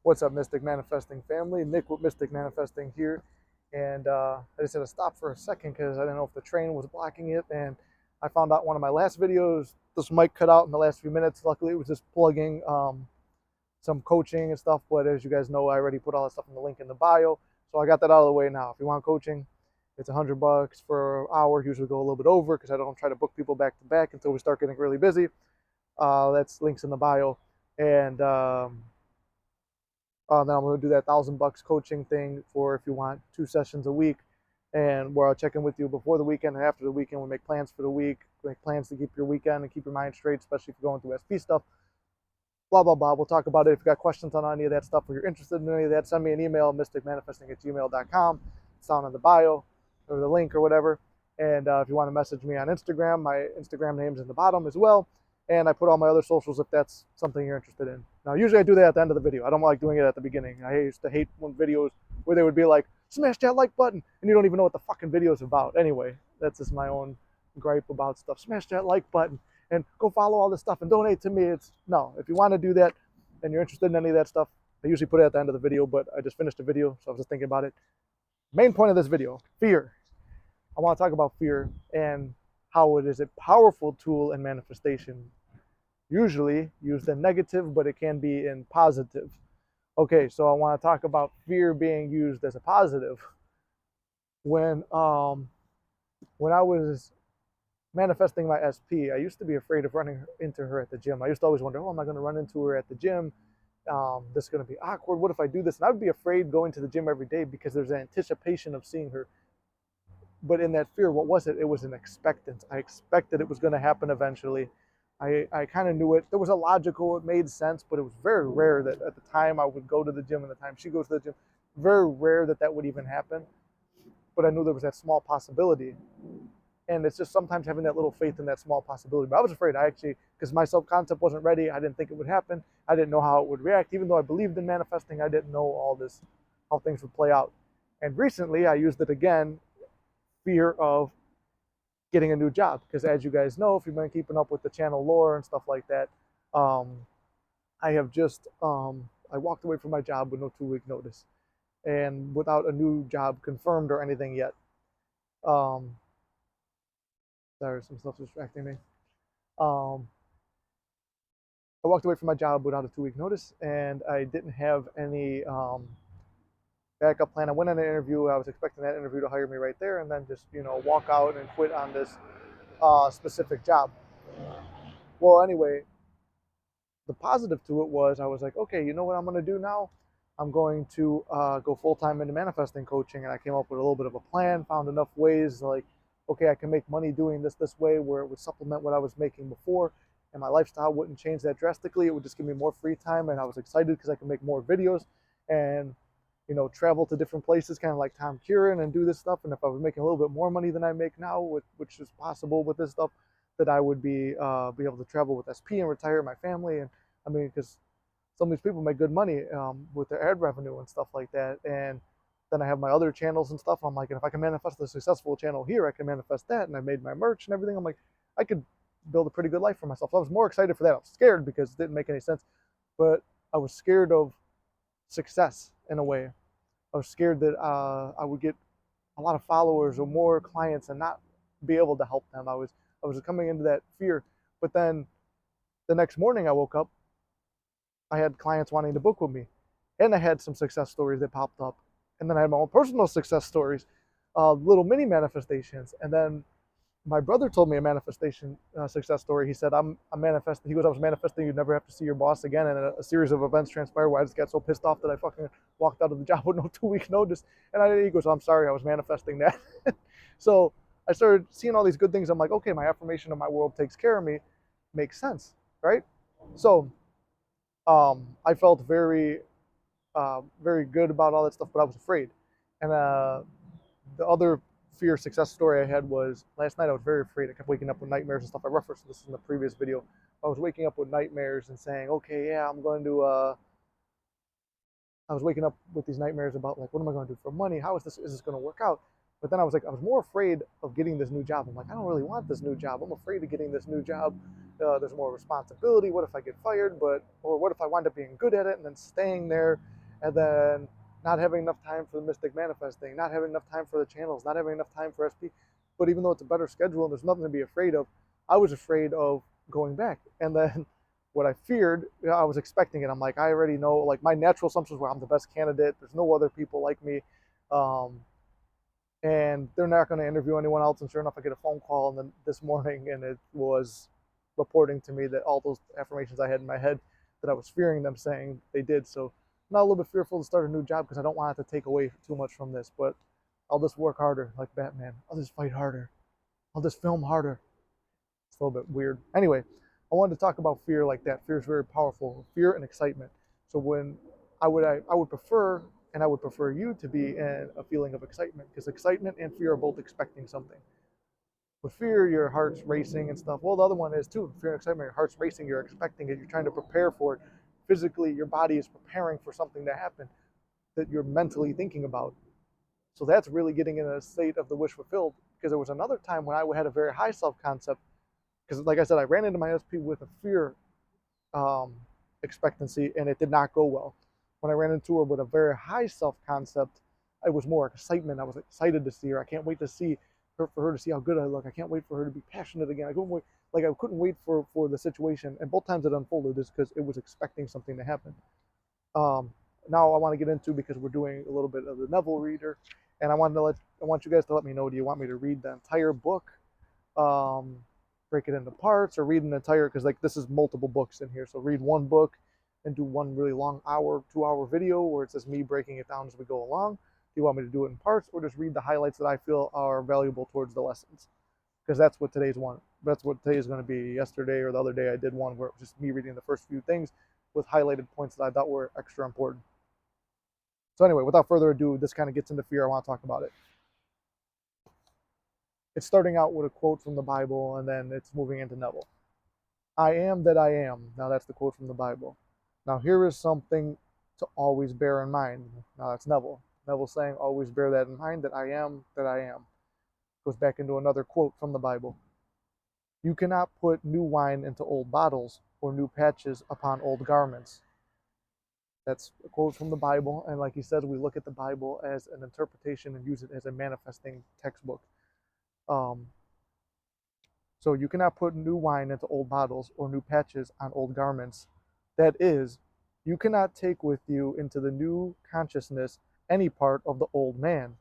What's up, Mystic Manifesting family? Nick with Mystic Manifesting here. And I just had to stop for a second because I didn't know if the train was blocking it. And I found out one of my last videos, this mic cut out in the last few minutes. Luckily, it was just plugging some coaching and stuff. But as you guys know, I already put all that stuff in the link in the bio. So I got that out of the way now. If you want coaching, it's $100 for an hour. Usually go a little bit over because I don't try to book people back to back until we start getting really busy. That's links in the bio. And then I'm going to do that $1,000 coaching thing for if you want 2 sessions a week, and where I'll check in with you before the weekend and after the weekend. We make plans for the week, make plans to keep your weekend and keep your mind straight, especially if you're going through SP stuff. Blah, blah, blah. We'll talk about it. If you got questions on any of that stuff or you're interested in any of that, send me an email, mysticmanifesting@gmail.com. It's down in the bio or the link or whatever. And if you want to message me on Instagram, my Instagram name's in the bottom as well. And I put all my other socials if that's something you're interested in. Now, usually I do that at the end of the video. I don't like doing it at the beginning. I used to hate when videos where they would be like, smash that like button, and you don't even know what the fucking video is about. Anyway, that's just my own gripe about stuff. Smash that like button and go follow all this stuff and donate to me. It's no, if you want to do that and you're interested in any of that stuff, I usually put it at the end of the video, but I just finished the video, so I was just thinking about it. Main point of this video, fear. I want to talk about fear and how it is a powerful tool in manifestation, usually used in negative, but it can be in positive. Okay, so I want to talk about fear being used as a positive. When when I was manifesting my SP, I used to be afraid of running into her at the gym. I used to always wonder, oh, am I going to run into her at the gym? This is going to be awkward. What if I do this? And I would be afraid going to the gym every day because there's an anticipation of seeing her. But in that fear, what was it? It was an expectance. I expected it was going to happen eventually. I kind of knew it. There was a logical, it made sense, but it was very rare that at the time I would go to the gym and the time she goes to the gym, very rare that that would even happen. But I knew there was that small possibility. And it's just sometimes having that little faith in that small possibility. But I was afraid. I actually, because my self-concept wasn't ready. I didn't think it would happen. I didn't know how it would react. Even though I believed in manifesting, I didn't know all this, how things would play out. And recently I used it again, fear of getting a new job. Because as you guys know, if you've been keeping up with the channel lore and stuff like that, um, I have just, I walked away from my job with no 2-week notice and without a new job confirmed or anything yet. Um, Sorry, some stuff distracting me. Um, I walked away from my job without a 2-week notice, and I didn't have any backup plan. I went on an interview. I was expecting that interview to hire me right there, and then just walk out and quit on this specific job. Well, anyway, the positive to it was I was like, okay, you know what I'm going to do now? I'm going to go full time into manifesting coaching, and I came up with a little bit of a plan. Found enough ways like, okay, I can make money doing this way, where it would supplement what I was making before, and my lifestyle wouldn't change that drastically. It would just give me more free time, and I was excited because I could make more videos and travel to different places, kind of like Tom Curran, and do this stuff. And if I was making a little bit more money than I make now, which is possible with this stuff, that I would be able to travel with SP and retire my family. And I mean, because some of these people make good money with their ad revenue and stuff like that. And then I have my other channels and stuff. I'm like, and if I can manifest a successful channel here, I can manifest that. And I made my merch and everything. I'm like, I could build a pretty good life for myself. So I was more excited for that. I was scared because it didn't make any sense, but I was scared of success in a way. I was scared that I would get a lot of followers or more clients and not be able to help them. I was coming into that fear. But then the next morning I woke up, I had clients wanting to book with me, and I had some success stories that popped up, and then I had my own personal success stories, little mini manifestations, and then my brother told me a manifestation success story. He said, I'm manifesting. He goes, I was manifesting you'd never have to see your boss again. And a series of events transpired where I just got so pissed off that I fucking walked out of the job with no 2-week notice. And he goes, I'm sorry, I was manifesting that. So I started seeing all these good things. I'm like, okay, my affirmation of my world takes care of me makes sense, right? So I felt very good about all that stuff, but I was afraid. And the other fear success story I had was last night I was very afraid. I kept waking up with nightmares and stuff. I referenced this in the previous video. I was waking up with nightmares and saying, okay, yeah, I was waking up with these nightmares about like, what am I going to do for money? How is this going to work out? But then I was more afraid of getting this new job. I'm like, I don't really want this new job. I'm afraid of getting this new job. There's more responsibility. What if I get fired? Or what if I wind up being good at it and then staying there, and then not having enough time for the Mystic Manifesting, not having enough time for the channels, not having enough time for SP. But even though it's a better schedule and there's nothing to be afraid of, I was afraid of going back. And then what I feared, I was expecting it. I'm like, I already know, like my natural assumptions were I'm the best candidate. There's no other people like me. Um, and they're not going to interview anyone else. And sure enough, I get a phone call and then this morning, and it was reporting to me that all those affirmations I had in my head that I was fearing them saying they did. So I'm not a little bit fearful to start a new job because I don't want it to take away too much from this, but I'll just work harder like Batman. I'll just fight harder. I'll just film harder. It's a little bit weird. Anyway, I wanted to talk about fear like that. Fear is very powerful. Fear and excitement. So when I would prefer, and I would prefer you to be in a feeling of excitement, because excitement and fear are both expecting something. With fear, your heart's racing and stuff. Well, the other one is too. Fear and excitement, your heart's racing. You're expecting it. You're trying to prepare for it. Physically, your body is preparing for something to happen that you're mentally thinking about. So that's really getting in a state of the wish fulfilled. Because there was another time when I had a very high self-concept. Because, like I said, I ran into my SP with a fear um, expectancy, and it did not go well. When I ran into her with a very high self-concept, it was more excitement. I was excited to see her. I can't wait to see her, for her to see how good I look. I can't wait for her to be passionate again. I couldn't wait for the situation. And both times it unfolded is because it was expecting something to happen. Um, Now I want to get into, because we're doing a little bit of the Neville reader, and I want you guys to let me know. Do you want me to read the entire book? Um, Break it into parts, or read an entire, because like this is multiple books in here, so read one book and do one really long 2 hour video where it's just me breaking it down as we go along. Do you want me to do it in parts, or just read the highlights that I feel are valuable towards the lessons? Because that's what today's going to be. Yesterday or the other day I did one where it was just me reading the first few things with highlighted points that I thought were extra important. So anyway, without further ado, this kind of gets into fear. I want to talk about it. It's starting out with a quote from the Bible, and then it's moving into Neville. I am that I am. Now that's the quote from the Bible. Now here is something to always bear in mind. Now that's Neville. Neville saying, always bear that in mind, that I am that I am. Goes back into another quote from the Bible. You cannot put new wine into old bottles, or new patches upon old garments. That's a quote from the Bible, and like he says, we look at the Bible as an interpretation and use it as a manifesting textbook. So you cannot put new wine into old bottles, or new patches on old garments. That is, you cannot take with you into the new consciousness any part of the old man.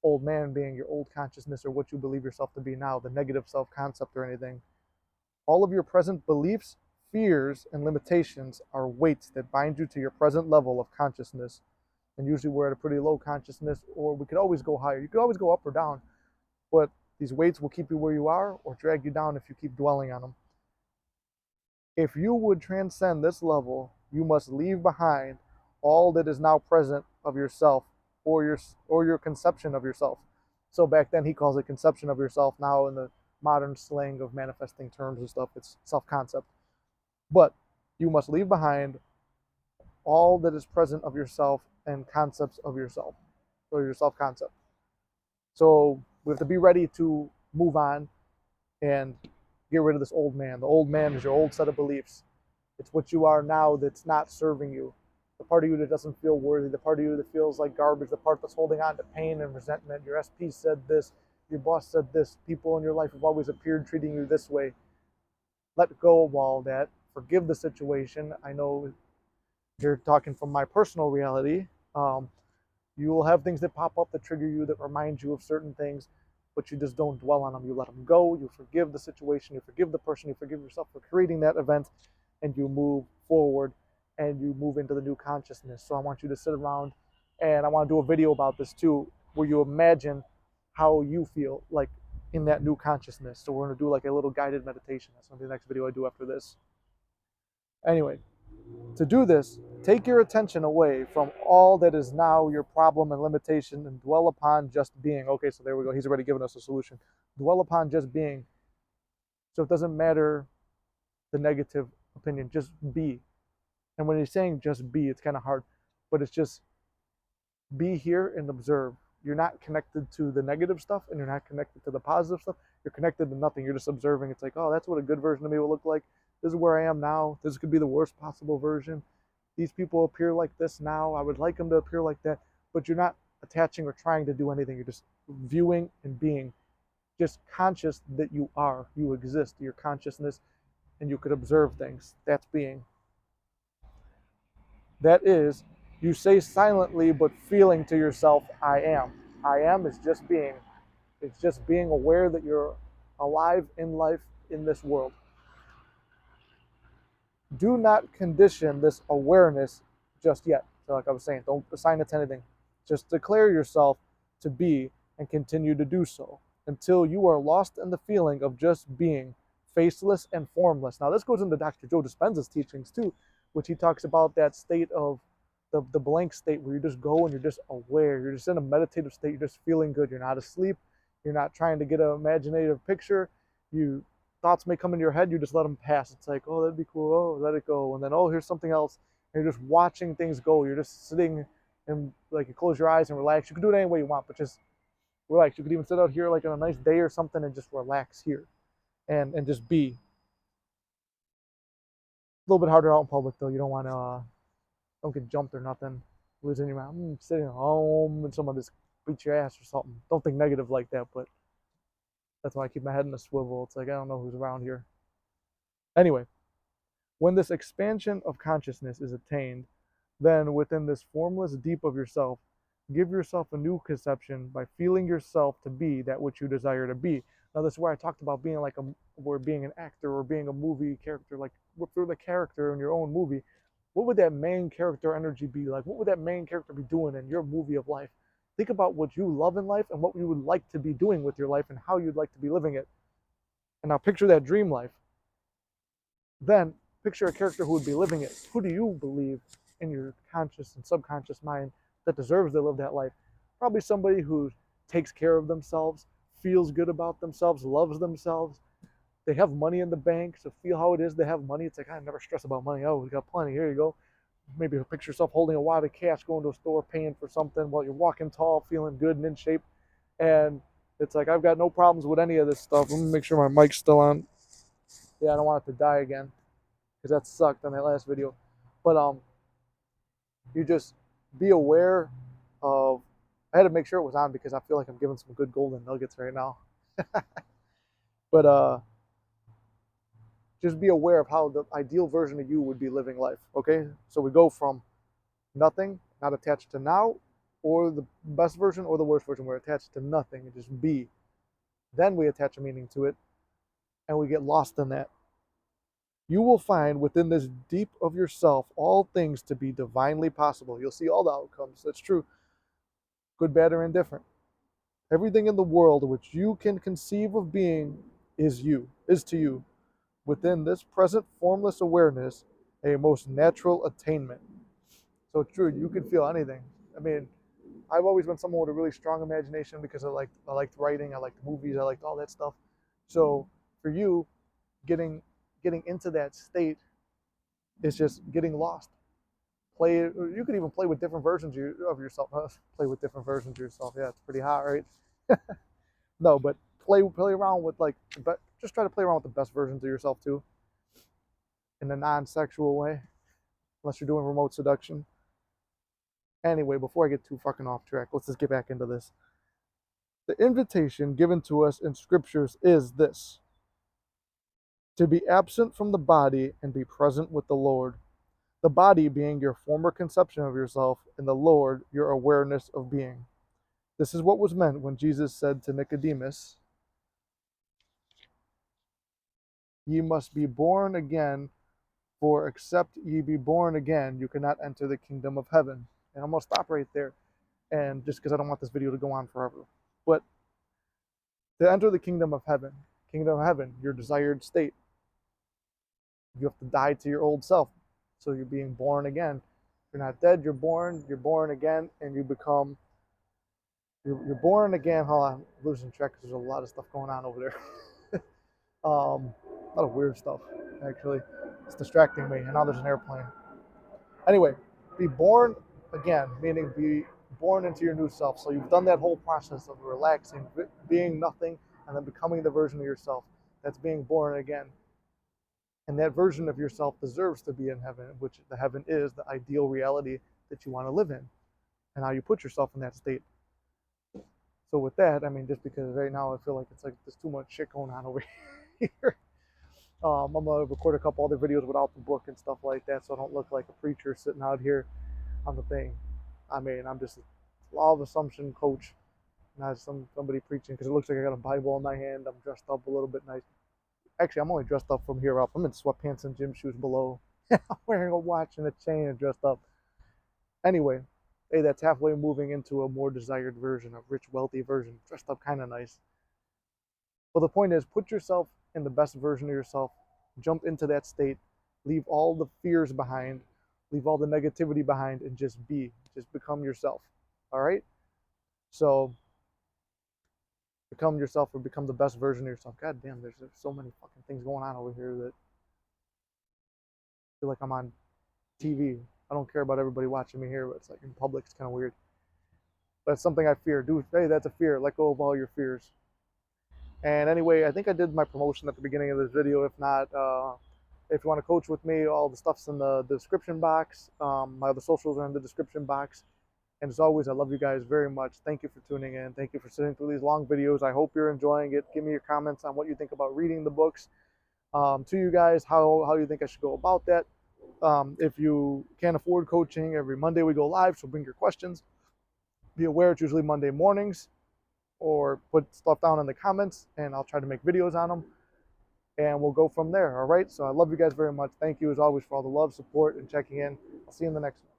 Old man being your old consciousness, or what you believe yourself to be now, the negative self-concept or anything. All of your present beliefs, fears, and limitations are weights that bind you to your present level of consciousness. And usually we're at a pretty low consciousness, or we could always go higher. You could always go up or down, but these weights will keep you where you are or drag you down if you keep dwelling on them. If you would transcend this level, you must leave behind all that is now present of yourself, or your conception of yourself. So back then he calls it conception of yourself. Now in the modern slang of manifesting terms and stuff, it's self-concept. But you must leave behind all that is present of yourself and concepts of yourself, or your self-concept. So we have to be ready to move on and get rid of this old man. The old man is your old set of beliefs. It's what you are now that's not serving you. The part of you that doesn't feel worthy, the part of you that feels like garbage, the part that's holding on to pain and resentment. Your SP said this, your boss said this, people in your life have always appeared treating you this way. Let go of all that. Forgive the situation. I know you're talking from my personal reality. You will have things that pop up that trigger you, that remind you of certain things, but you just don't dwell on them. You let them go. You forgive the situation. You forgive the person. You forgive yourself for creating that event, and you move forward, and you move into the new consciousness. So I want you to sit around, and I want to do a video about this too, where you imagine how you feel like in that new consciousness. So we're going to do like a little guided meditation. That's going to be the next video I do after this. Anyway, to do this, take your attention away from all that is now your problem and limitation, and dwell upon just being. Okay, so there we go. He's already given us a solution. Dwell upon just being. So it doesn't matter the negative opinion, just be. And when he's saying just be, it's kind of hard, but it's just be here and observe. you're not connected to the negative stuff and you're not connected to the positive stuff. You're connected to nothing. You're just observing. It's like, oh, that's what a good version of me will look like. This is where I am now. This could be the worst possible version. These people appear like this now. I would like them to appear like that. But you're not attaching or trying to do anything. You're just viewing and being just conscious that you are, you exist, your consciousness, and you could observe things. That's being. That is, you say silently but feeling to yourself, I am. I am is just being. It's just being aware that you're alive in life in this world. Do not condition this awareness just yet. So like I was saying, don't assign it to anything. Just declare yourself to be and continue to do so until you are lost in the feeling of just being, faceless and formless. Now this goes into Dr. Joe Dispenza's teachings too, which he talks about that state of the blank state where you just go and you're just aware. You're just in a meditative state. You're just feeling good. You're not asleep. You're not trying to get an imaginative picture. You thoughts may come into your head, you just let them pass. It's like, oh, that'd be cool. Oh, let it go. And then, oh, here's something else. And you're just watching things go. You're just sitting and like you close your eyes and relax. You can do it any way you want, but just relax. You could even sit out here like on a nice day or something and just relax here and just be. A little bit harder out in public though. You don't want to, don't get jumped or nothing. Losing your mind. I'm sitting at home and someone just beats your ass or something. Don't think negative like that, but that's why I keep my head in a swivel. It's like, I don't know who's around here. Anyway, when this expansion of consciousness is attained, then within this formless deep of yourself, give yourself a new conception by feeling yourself to be that which you desire to be. Now, this is where I talked about being like or being an actor or being a movie character, like through the character in your own movie. What would that main character energy be like? What would that main character be doing in your movie of life? Think about what you love in life and what you would like to be doing with your life and how you'd like to be living it. And now picture that dream life. Then picture a character who would be living it. Who do you believe in your conscious and subconscious mind that deserves to live that life? Probably somebody who takes care of themselves, feels good about themselves, loves themselves. They have money in the bank, so feel how it is to have money. It's like, I never stress about money. Oh, we got plenty. Here you go. Maybe picture yourself holding a wad of cash, going to a store, paying for something while you're walking tall, feeling good and in shape. And it's like, I've got no problems with any of this stuff. Let me make sure my mic's still on. Yeah, I don't want it to die again because that sucked on that last video. But you just be aware of, I had to make sure it was on because I feel like I'm giving some good golden nuggets right now. But just be aware of how the ideal version of you would be living life, okay? So we go from nothing, not attached to now, or the best version or the worst version. We're attached to nothing and just be. Then we attach a meaning to it, and we get lost in that. You will find within this deep of yourself all things to be divinely possible. You'll see all the outcomes. That's true. Good, bad, or indifferent. Everything in the world which you can conceive of being is to you. Within this present formless awareness, a most natural attainment. So it's true, you can feel anything. I mean, I've always been someone with a really strong imagination because I liked writing, I liked movies, I liked all that stuff. So for you, getting into that state is just getting lost. Play, you could even play with different versions of yourself. Play with different versions of yourself. Yeah, it's pretty hot, right? No, but play around with just try to play around with the best versions of yourself too, in a non-sexual way, unless you're doing remote seduction. Anyway, before I get too fucking off track, let's just get back into this. The invitation given to us in scriptures is this: to be absent from the body and be present with the Lord. The body being your former conception of yourself, and the Lord your awareness of being. This is what was meant when Jesus said to Nicodemus, ye must be born again, for except ye be born again, you cannot enter the kingdom of heaven. And I'm going to stop right there, and just because I don't want this video to go on forever. But to enter the kingdom of heaven, your desired state, you have to die to your old self. So you're being born again. You're not dead, you're born again, and you become, you're born again. Hold on, I'm losing track because there's a lot of stuff going on over there. A lot of weird stuff, actually. It's distracting me, and now there's an airplane. Anyway, be born again, meaning be born into your new self. So you've done that whole process of relaxing, being nothing, and then becoming the version of yourself that's being born again. And that version of yourself deserves to be in heaven, which the heaven is the ideal reality that you want to live in, and how you put yourself in that state. So with that, I mean, just because right now I feel like it's like there's too much shit going on over here. I'm gonna record a couple other videos without the book and stuff like that, so I don't look like a preacher sitting out here on the thing. I mean, I'm just a law of assumption coach, not somebody preaching, because it looks like I got a Bible in my hand. I'm dressed up a little bit nice. Actually, I'm only dressed up from here up. I'm in sweatpants and gym shoes below. I'm wearing a watch and a chain and dressed up. Anyway, hey, that's halfway moving into a more desired version, a rich, wealthy version, dressed up kind of nice. Well, the point is, put yourself in the best version of yourself, jump into that state, leave all the fears behind, leave all the negativity behind, and just become yourself. All right? So, become yourself or become the best version of yourself. God damn, there's so many fucking things going on over here that I feel like I'm on TV. I don't care about everybody watching me here, but it's like in public, it's kind of weird. But it's something I fear. Dude, hey, that's a fear. Let go of all your fears. And anyway, I think I did my promotion at the beginning of this video. If not, if you want to coach with me, all the stuff's in the description box. My other socials are in the description box. And as always, I love you guys very much. Thank you for tuning in. Thank you for sitting through these long videos. I hope you're enjoying it. Give me your comments on what you think about reading the books. To you guys, how you think I should go about that. If you can't afford coaching, every Monday we go live, so bring your questions. Be aware it's usually Monday mornings, or put stuff down in the comments and I'll try to make videos on them and we'll go from there. All right. So I love you guys very much. Thank you as always for all the love, support, and checking in. I'll see you in the next one.